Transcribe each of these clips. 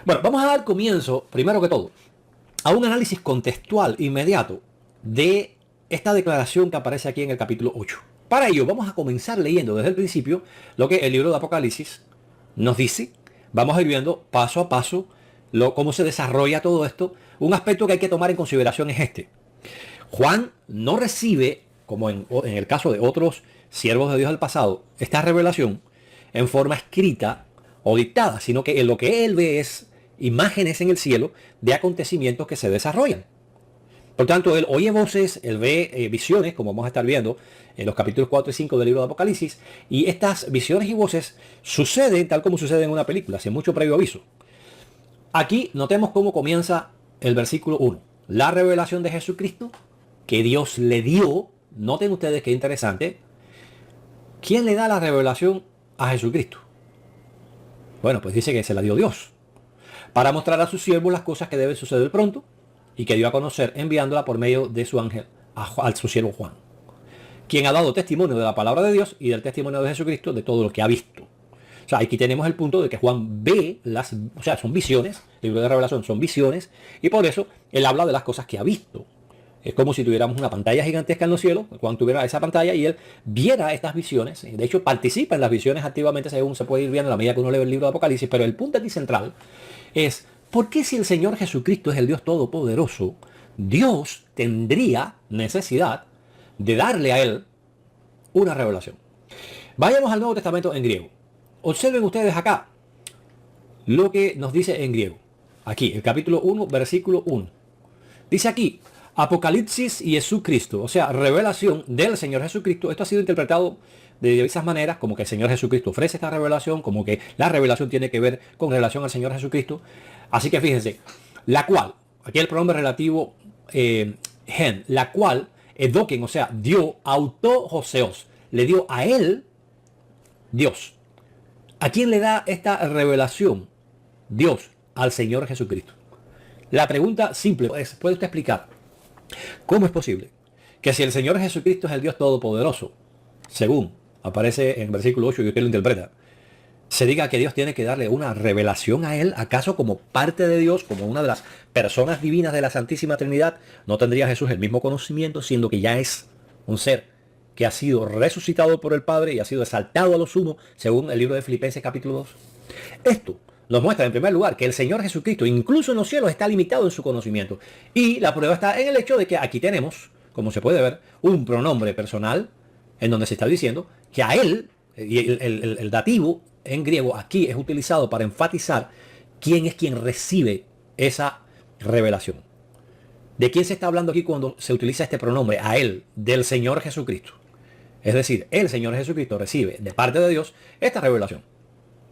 Bueno, vamos a dar comienzo, primero que todo, a un análisis contextual inmediato de esta declaración que aparece aquí en el capítulo 8. Para ello, vamos a comenzar leyendo desde el principio lo que el libro de Apocalipsis nos dice. Vamos a ir viendo paso a paso cómo se desarrolla todo esto. Un aspecto que hay que tomar en consideración es este. Juan no recibe, como en el caso de otros siervos de Dios del pasado, esta revelación en forma escrita o dictada, sino que lo que él ve es imágenes en el cielo de acontecimientos que se desarrollan. Por tanto, él oye voces, él ve visiones, como vamos a estar viendo en los capítulos 4 y 5 del libro de Apocalipsis, y estas visiones y voces suceden tal como sucede en una película, sin mucho previo aviso. Aquí notemos cómo comienza el versículo 1. La revelación de Jesucristo que Dios le dio. Noten ustedes qué interesante. ¿Quién le da la revelación a Jesucristo? Bueno, pues dice que se la dio Dios, para mostrar a sus siervos las cosas que deben suceder pronto, y que dio a conocer enviándola por medio de su ángel a su siervo Juan, quien ha dado testimonio de la palabra de Dios y del testimonio de Jesucristo de todo lo que ha visto. O sea, aquí tenemos el punto de que Juan ve son visiones, el libro de Revelación son visiones, y por eso él habla de las cosas que ha visto. Es como si tuviéramos una pantalla gigantesca en los cielos, Juan tuviera esa pantalla y él viera estas visiones. De hecho, participa en las visiones activamente, según se puede ir viendo a la medida que uno lee el libro de Apocalipsis. Pero el punto aquí central es, ¿por qué si el Señor Jesucristo es el Dios Todopoderoso, Dios tendría necesidad de darle a él una revelación? Vayamos al Nuevo Testamento en griego. Observen ustedes acá lo que nos dice en griego. Aquí, el capítulo 1, versículo 1. Dice aquí, Apocalipsis y Jesucristo, o sea, revelación del Señor Jesucristo. Esto ha sido interpretado de diversas maneras, como que el Señor Jesucristo ofrece esta revelación, como que la revelación tiene que ver con relación al Señor Jesucristo. Así que fíjense, la cual, aquí el pronombre relativo gen, la cual, edoken, o sea, dio, auto-joseos, le dio a él, Dios. ¿A quién le da esta revelación? Dios, al Señor Jesucristo. La pregunta simple es, ¿puede usted explicar cómo es posible que si el Señor Jesucristo es el Dios Todopoderoso, según aparece en el versículo 8 y usted lo interpreta, se diga que Dios tiene que darle una revelación a él? ¿Acaso como parte de Dios, como una de las personas divinas de la Santísima Trinidad, no tendría Jesús el mismo conocimiento, siendo que ya es un ser que ha sido resucitado por el Padre y ha sido exaltado a lo sumo, según el libro de Filipenses capítulo 2? Esto nos muestra en primer lugar que el Señor Jesucristo, incluso en los cielos, está limitado en su conocimiento. Y la prueba está en el hecho de que aquí tenemos, como se puede ver, un pronombre personal en donde se está diciendo que a él, y el dativo en griego aquí es utilizado para enfatizar quién es quien recibe esa revelación. ¿De quién se está hablando aquí cuando se utiliza este pronombre? A él, del Señor Jesucristo. Es decir, el Señor Jesucristo recibe de parte de Dios esta revelación.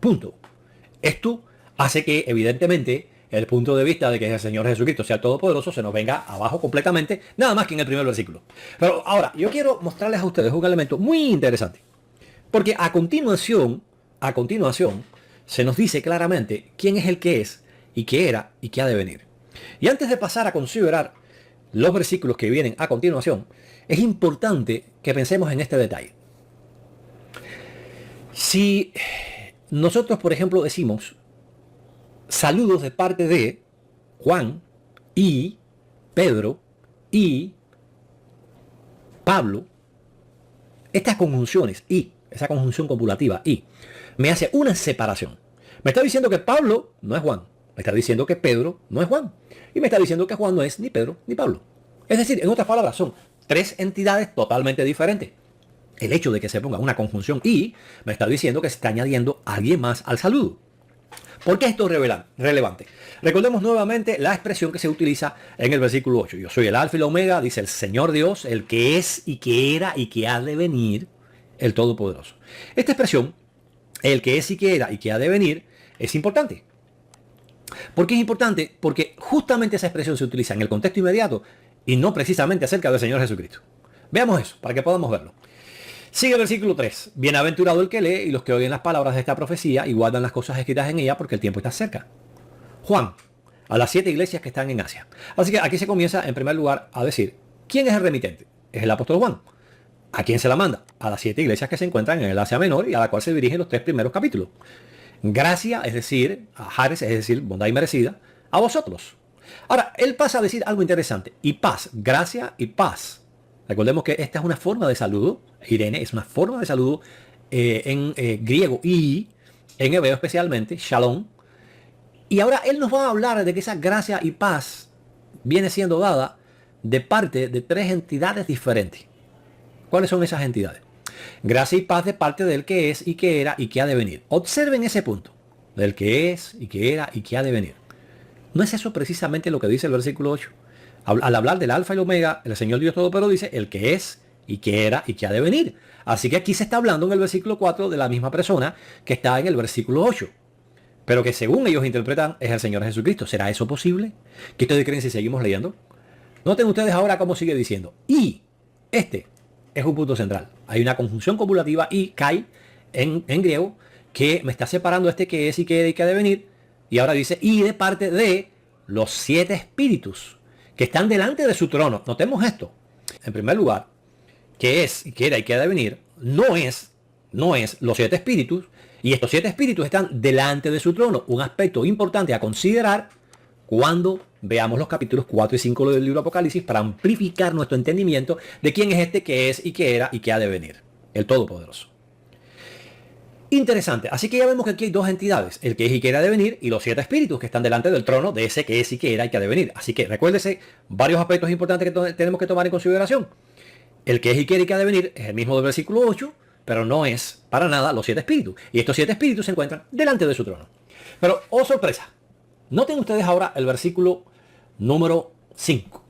Punto. Esto hace que, evidentemente, el punto de vista de que el Señor Jesucristo sea todopoderoso se nos venga abajo completamente, nada más que en el primer versículo. Pero ahora, yo quiero mostrarles a ustedes un elemento muy interesante. Porque a continuación, se nos dice claramente quién es el que es, y qué era, y qué ha de venir. Y antes de pasar a considerar los versículos que vienen a continuación, es importante que pensemos en este detalle. Si nosotros, por ejemplo, decimos saludos de parte de Juan y Pedro y Pablo, estas conjunciones y esa conjunción copulativa y me hace una separación. Me está diciendo que Pablo no es Juan, me está diciendo que Pedro no es Juan, y me está diciendo que Juan no es ni Pedro ni Pablo. Es decir, en otras palabras, son tres entidades totalmente diferentes. El hecho de que se ponga una conjunción y me está diciendo que se está añadiendo a alguien más al saludo. ¿Por qué esto es relevante? Recordemos nuevamente la expresión que se utiliza en el versículo 8. Yo soy el alfa y la omega, dice el Señor Dios, el que es y que era y que ha de venir, el Todopoderoso. Esta expresión, el que es y que era y que ha de venir, es importante. ¿Por qué es importante? Porque justamente esa expresión se utiliza en el contexto inmediato y no precisamente acerca del Señor Jesucristo. Veamos eso, para que podamos verlo. Sigue el versículo 3. Bienaventurado el que lee y los que oyen las palabras de esta profecía y guardan las cosas escritas en ella, porque el tiempo está cerca. Juan, a las 7 iglesias que están en Asia. Así que aquí se comienza en primer lugar a decir, ¿quién es el remitente? Es el apóstol Juan. ¿A quién se la manda? A las 7 iglesias que se encuentran en el Asia Menor y a la cual se dirigen los 3 primeros capítulos. Gracia, es decir, Hares, es decir, bondad inmerecida, a vosotros. Ahora, él pasa a decir algo interesante. Y paz, gracia y paz. Recordemos que esta es una forma de saludo. Irene es una forma de saludo en griego y en hebreo especialmente, shalom. Y ahora él nos va a hablar de que esa gracia y paz viene siendo dada de parte de tres entidades diferentes. ¿Cuáles son esas entidades? Gracia y paz de parte del que es y que era y que ha de venir. Observen ese punto. Del que es y que era y que ha de venir. ¿No es eso precisamente lo que dice el versículo 8? Al hablar del alfa y el omega, el Señor Dios Todopoderoso dice el que es y que era y que ha de venir. Así que aquí se está hablando en el versículo 4 de la misma persona que está en el versículo 8. Pero que según ellos interpretan es el Señor Jesucristo. ¿Será eso posible? ¿Qué ustedes creen si seguimos leyendo? Noten ustedes ahora cómo sigue diciendo. Y este es un punto central. Hay una conjunción copulativa y kai en griego que me está separando este que es y que era y que ha de venir. Y ahora dice, y de parte de los 7 espíritus que están delante de su trono. Notemos esto. En primer lugar, que es y que era y que ha de venir, no es los 7 espíritus. Y estos 7 espíritus están delante de su trono. Un aspecto importante a considerar cuando veamos los capítulos 4 y 5 del libro Apocalipsis para amplificar nuestro entendimiento de quién es este que es y que era y que ha de venir. El Todopoderoso. Interesante. Así que ya vemos que aquí hay dos entidades. El que es y que era de venir y los 7 espíritus que están delante del trono de ese que es y que era y que ha de venir. Así que recuérdese varios aspectos importantes que tenemos que tomar en consideración. El que es y que era y que ha de venir es el mismo del versículo 8, pero no es para nada los 7 espíritus. Y estos 7 espíritus se encuentran delante de su trono. Pero, oh sorpresa, noten ustedes ahora el versículo número 5.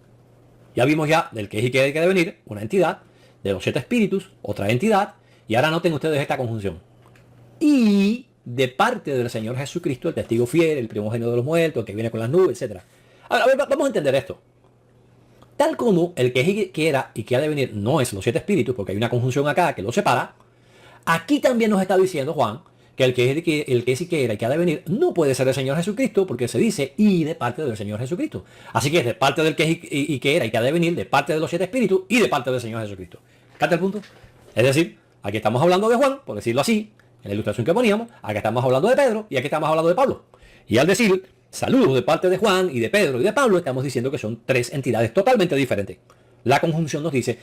Ya vimos ya del que es y que era y que ha de venir, una entidad, de los 7 espíritus, otra entidad, y ahora noten ustedes esta conjunción. Y de parte del Señor Jesucristo, el testigo fiel, el primogénito de los muertos, el que viene con las nubes, etc. Ahora, a ver, vamos a entender esto. Tal como el que es y que era y que ha de venir no es los 7 espíritus, porque hay una conjunción acá que lo separa, aquí también nos está diciendo Juan que el que es y que era y que ha de venir no puede ser el Señor Jesucristo, porque se dice y de parte del Señor Jesucristo. Así que es de parte del que es y que era y que ha de venir, de parte de los 7 espíritus y de parte del Señor Jesucristo. ¿Capta el punto? Es decir, aquí estamos hablando de Juan, por decirlo así, en la ilustración que poníamos, aquí estamos hablando de Pedro y aquí estamos hablando de Pablo. Y al decir saludos de parte de Juan y de Pedro y de Pablo, estamos diciendo que son tres entidades totalmente diferentes. La conjunción nos dice,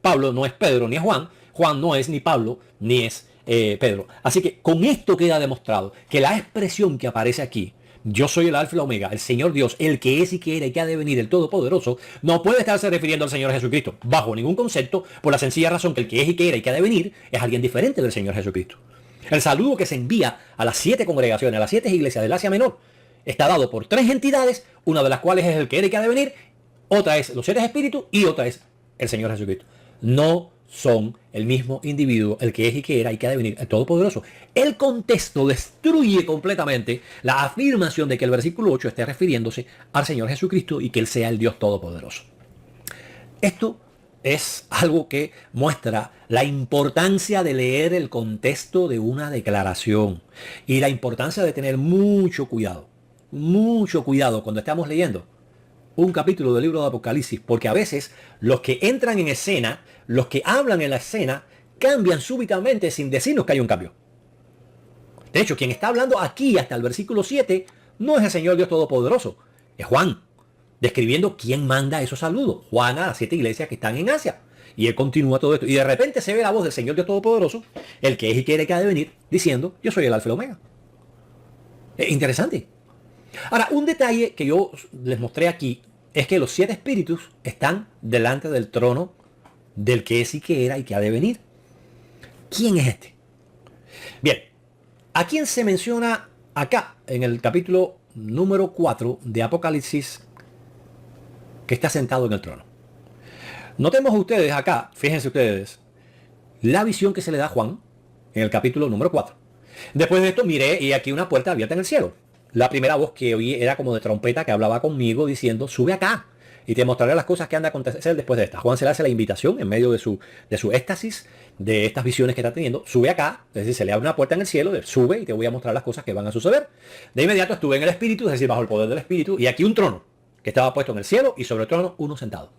Pablo no es Pedro ni es Juan, Juan no es ni Pablo ni es Pedro. Así que con esto queda demostrado que la expresión que aparece aquí, yo soy el alfa y la omega, el Señor Dios, el que es y que era y que ha de venir, el Todopoderoso, no puede estarse refiriendo al Señor Jesucristo, bajo ningún concepto, por la sencilla razón que el que es y que era y que ha de venir es alguien diferente del Señor Jesucristo. El saludo que se envía a las 7 congregaciones, a las 7 iglesias del Asia Menor, está dado por 3 entidades, una de las cuales es el que era y que ha de venir, otra es los 7 espíritus y otra es el Señor Jesucristo. No son el mismo individuo, el que es y que era y que ha de venir, el Todopoderoso. El contexto destruye completamente la afirmación de que el versículo 8 esté refiriéndose al Señor Jesucristo y que Él sea el Dios Todopoderoso. Esto es algo que muestra la importancia de leer el contexto de una declaración y la importancia de tener mucho cuidado cuando estamos leyendo un capítulo del libro de Apocalipsis, porque a veces los que entran en escena, los que hablan en la escena, cambian súbitamente sin decirnos que hay un cambio. De hecho, quien está hablando aquí hasta el versículo 7 no es el Señor Dios Todopoderoso, es Juan, describiendo quién manda esos saludos. Juan a las 7 iglesias que están en Asia. Y él continúa todo esto. Y de repente se ve la voz del Señor Dios Todopoderoso, el que es y quiere que ha de venir, diciendo, yo soy el alfa y el omega. Es interesante. Ahora, un detalle que yo les mostré aquí es que los 7 espíritus están delante del trono del que es y que era y que ha de venir. ¿Quién es este? Bien, ¿a quién se menciona acá en el capítulo número 4 de Apocalipsis que está sentado en el trono? Notemos ustedes acá, fíjense ustedes, la visión que se le da a Juan en el capítulo número 4. Después de esto miré y aquí una puerta abierta en el cielo. La primera voz que oí era como de trompeta que hablaba conmigo diciendo, sube acá y te mostraré las cosas que han de acontecer después de esta. Juan se le hace la invitación en medio de su éxtasis, de estas visiones que está teniendo, sube acá, es decir, se le abre una puerta en el cielo, sube y te voy a mostrar las cosas que van a suceder. De inmediato estuve en el espíritu, es decir, bajo el poder del espíritu, y aquí un trono que estaba puesto en el cielo y sobre el trono uno sentado.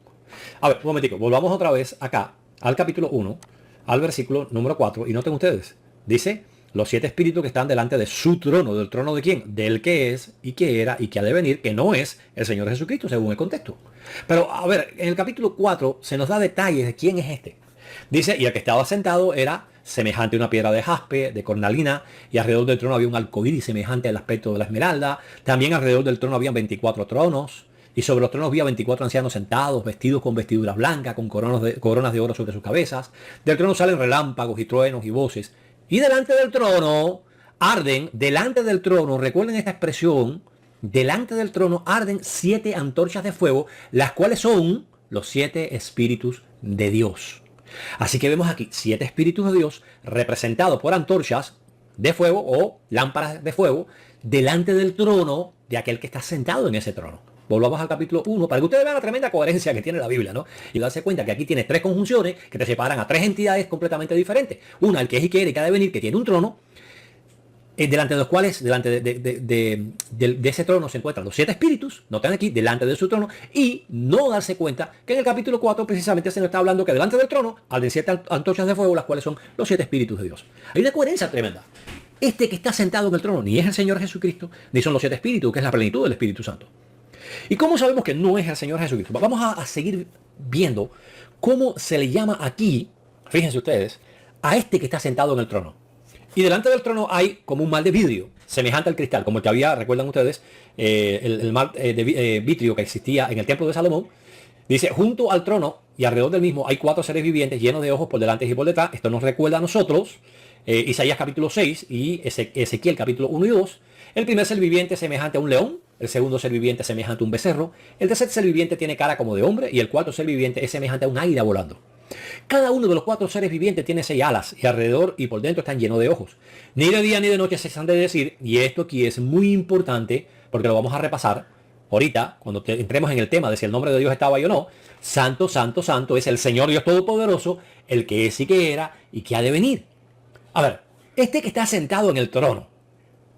A ver, un momentico, volvamos otra vez acá al capítulo 1, al versículo número 4, y noten ustedes, dice, los 7 espíritus que están delante de su trono. ¿Del trono de quién? Del que es y que era y que ha de venir, que no es el Señor Jesucristo según el contexto. Pero a ver, en el capítulo 4 se nos da detalles de quién es este. Dice, y el que estaba sentado era semejante a una piedra de jaspe, de cornalina, y alrededor del trono había un arcoíris semejante al aspecto de la esmeralda. También alrededor del trono habían 24 tronos, y sobre los tronos había 24 ancianos sentados, vestidos con vestiduras blancas, con coronas de oro sobre sus cabezas. Del trono salen relámpagos y truenos y voces. Y delante del trono arden, delante del trono, recuerden esta expresión, delante del trono arden 7 antorchas de fuego, las cuales son los 7 espíritus de Dios. Así que vemos aquí 7 espíritus de Dios representados por antorchas de fuego o lámparas de fuego delante del trono de aquel que está sentado en ese trono. Volvamos al capítulo 1 para que ustedes vean la tremenda coherencia que tiene la Biblia, ¿no? Y darse cuenta que aquí tienes 3 conjunciones que te separan a 3 entidades completamente diferentes. Una, el que es y que era y que ha de venir, que tiene un trono, delante de los cuales, delante de ese trono se encuentran los 7 espíritus, noten aquí, delante de su trono, y no darse cuenta que en el capítulo 4 precisamente se nos está hablando que delante del trono arden 7 antorchas de fuego, las cuales son los 7 espíritus de Dios. Hay una coherencia tremenda. Este que está sentado en el trono ni es el Señor Jesucristo, ni son los 7 espíritus, que es la plenitud del Espíritu Santo. ¿Y cómo sabemos que no es el Señor Jesucristo? Vamos a seguir viendo cómo se le llama aquí, fíjense ustedes, a este que está sentado en el trono. Y delante del trono hay como un mar de vidrio, semejante al cristal, como el que había, recuerdan ustedes, el mar de vidrio que existía en el templo de Salomón. Dice, junto al trono y alrededor del mismo hay 4 seres vivientes llenos de ojos por delante y por detrás. Esto nos recuerda a nosotros, Isaías capítulo 6 y Ezequiel capítulo 1 y 2. El primer ser viviente semejante a un león, el segundo ser viviente semejante a un becerro, el tercer ser viviente tiene cara como de hombre y el cuarto ser viviente es semejante a un águila volando. Cada uno de los 4 seres vivientes tiene 6 alas y alrededor y por dentro están llenos de ojos. Ni de día ni de noche cesan de decir, y esto aquí es muy importante porque lo vamos a repasar ahorita cuando entremos en el tema de si el nombre de Dios estaba ahí o no. Santo, santo, santo es el Señor Dios Todopoderoso, el que es y que era y que ha de venir. A ver, este que está sentado en el trono,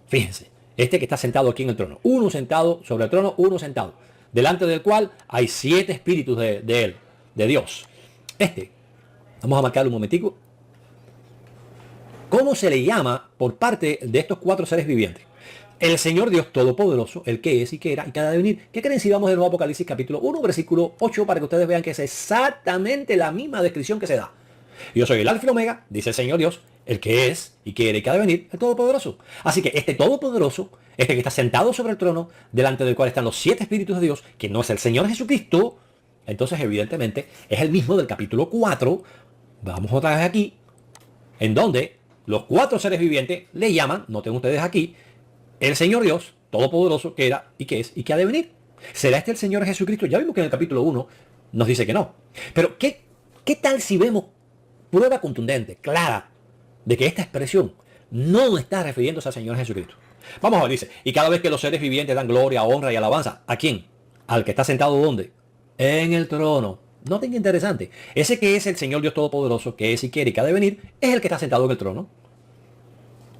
fíjense, este que está sentado aquí en el trono, uno sentado sobre el trono, uno sentado, delante del cual hay 7 espíritus de él, de Dios. Vamos a marcarlo un momentico. ¿Cómo se le llama por parte de estos 4 seres vivientes? El Señor Dios Todopoderoso, el que es y que era y que ha de venir. ¿Qué creen si vamos de nuevo a Apocalipsis capítulo 1, versículo 8, para que ustedes vean que es exactamente la misma descripción que se da? Yo soy el Alfa y Omega, dice el Señor Dios, el que es y que era y que ha de venir, el Todopoderoso. Así que este Todopoderoso, este que está sentado sobre el trono, delante del cual están los 7 espíritus de Dios, que no es el Señor Jesucristo, entonces evidentemente es el mismo del capítulo 4. Vamos otra vez aquí, en donde los 4 seres vivientes le llaman, noten ustedes aquí, el Señor Dios Todopoderoso, que era y que es y que ha de venir. ¿Será este el Señor Jesucristo? Ya vimos que en el capítulo 1 nos dice que no. Pero ¿qué tal si vemos prueba contundente, clara, de que esta expresión no está refiriéndose al Señor Jesucristo? Vamos a ver, dice, y cada vez que los seres vivientes dan gloria, honra y alabanza, ¿a quién? Al que está sentado ¿dónde? En el trono. Noten que interesante. Ese que es el Señor Dios Todopoderoso, que es y quiere y que ha de venir, es el que está sentado en el trono.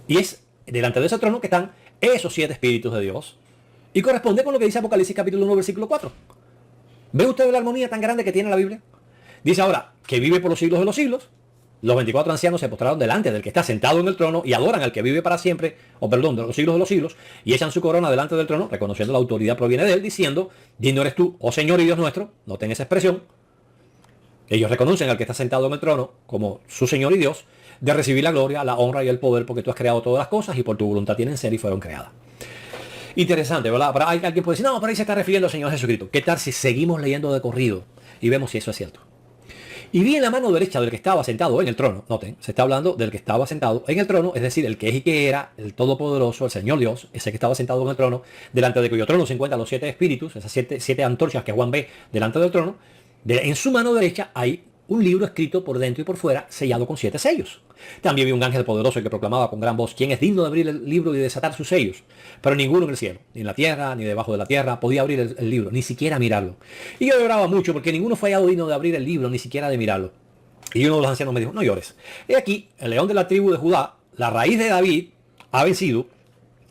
Y es delante de ese trono que están esos 7 espíritus de Dios. Y corresponde con lo que dice Apocalipsis capítulo 1, versículo 4. ¿Ve usted la armonía tan grande que tiene la Biblia? Dice ahora, que vive por los siglos de los siglos. Los 24 ancianos se postraron delante del que está sentado en el trono y adoran al que vive para siempre, de los siglos de los siglos, y echan su corona delante del trono, reconociendo la autoridad proviene de él, diciendo, digno eres tú, oh Señor y Dios nuestro. Noten esa expresión. Ellos reconocen al que está sentado en el trono como su Señor y Dios, de recibir la gloria, la honra y el poder, porque tú has creado todas las cosas y por tu voluntad tienen ser y fueron creadas. Interesante, ¿verdad? Pero alguien puede decir, no, pero ahí se está refiriendo al Señor Jesucristo. ¿Qué tal si seguimos leyendo de corrido y vemos si eso es cierto? Y vi en la mano derecha del que estaba sentado en el trono, noten, se está hablando del que estaba sentado en el trono, es decir, el que es y que era, el Todopoderoso, el Señor Dios, ese que estaba sentado en el trono, delante de cuyo trono se encuentran los 7 espíritus, esas 7 antorchas que Juan ve delante del trono. En su mano derecha hay un libro escrito por dentro y por fuera, sellado con 7 sellos. También vi un ángel poderoso que proclamaba con gran voz, ¿quién es digno de abrir el libro y desatar sus sellos? Pero ninguno en el cielo, ni en la tierra, ni debajo de la tierra, podía abrir el libro, ni siquiera mirarlo. Y yo lloraba mucho, porque ninguno fue hallado digno de abrir el libro, ni siquiera de mirarlo. Y uno de los ancianos me dijo, no llores. He aquí, el león de la tribu de Judá, la raíz de David, ha vencido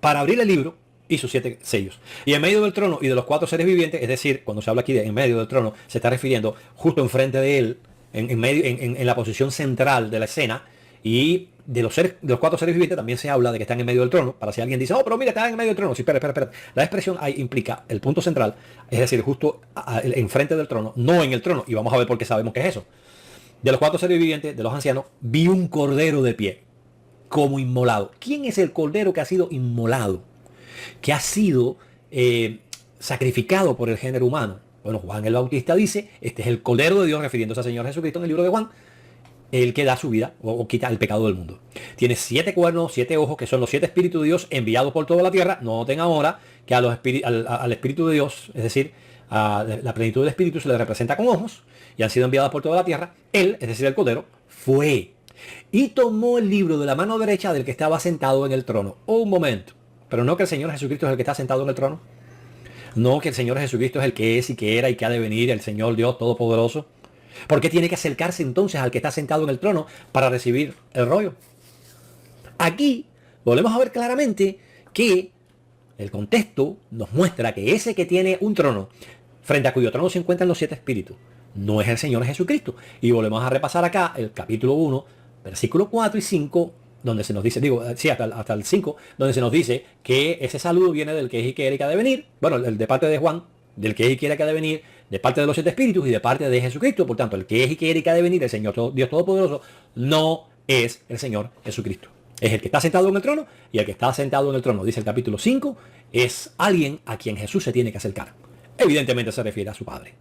para abrir el libro y sus 7 sellos. Y en medio del trono y de los 4 seres vivientes, es decir, cuando se habla aquí de en medio del trono, se está refiriendo justo enfrente de él, en la posición central de la escena, y de los cuatro seres vivientes también se habla de que están en medio del trono. Para si alguien dice, oh, pero mira, están en medio del trono. Sí, espera. La expresión ahí implica el punto central, es decir, justo enfrente del trono, no en el trono. Y vamos a ver por qué sabemos que es eso. De los cuatro seres vivientes, de los ancianos, vi un cordero de pie, como inmolado. ¿Quién es el cordero que ha sido inmolado? Que ha sido sacrificado por el género humano. Bueno, Juan el Bautista dice, este es el cordero de Dios, refiriéndose al Señor Jesucristo en el libro de Juan, el que da su vida o quita el pecado del mundo. Tiene 7 cuernos, 7 ojos, que son los 7 espíritus de Dios enviados por toda la tierra. Noten ahora que al Espíritu de Dios, es decir, a la plenitud del Espíritu, se le representa con ojos y han sido enviadas por toda la tierra. Él, es decir, el cordero, fue y tomó el libro de la mano derecha del que estaba sentado en el trono. Un momento. Pero no que el Señor Jesucristo es el que está sentado en el trono. No que el Señor Jesucristo es el que es y que era y que ha de venir, el Señor Dios Todopoderoso. ¿Por qué tiene que acercarse entonces al que está sentado en el trono para recibir el rollo? Aquí volvemos a ver claramente que el contexto nos muestra que ese que tiene un trono, frente a cuyo trono se encuentran los 7 espíritus, no es el Señor Jesucristo. Y volvemos a repasar acá el capítulo 1, versículo 4 y 5, donde se nos dice, hasta el 5, donde se nos dice que ese saludo viene del que es y que era y que ha de venir, bueno, el de parte de Juan, del que es y que era y que ha de venir, de parte de los 7 espíritus y de parte de Jesucristo. Por tanto, el que es y que era y que ha de venir, el Señor Dios Todopoderoso, no es el Señor Jesucristo. Es el que está sentado en el trono, y el que está sentado en el trono, dice el capítulo 5, es alguien a quien Jesús se tiene que acercar. Evidentemente se refiere a su Padre.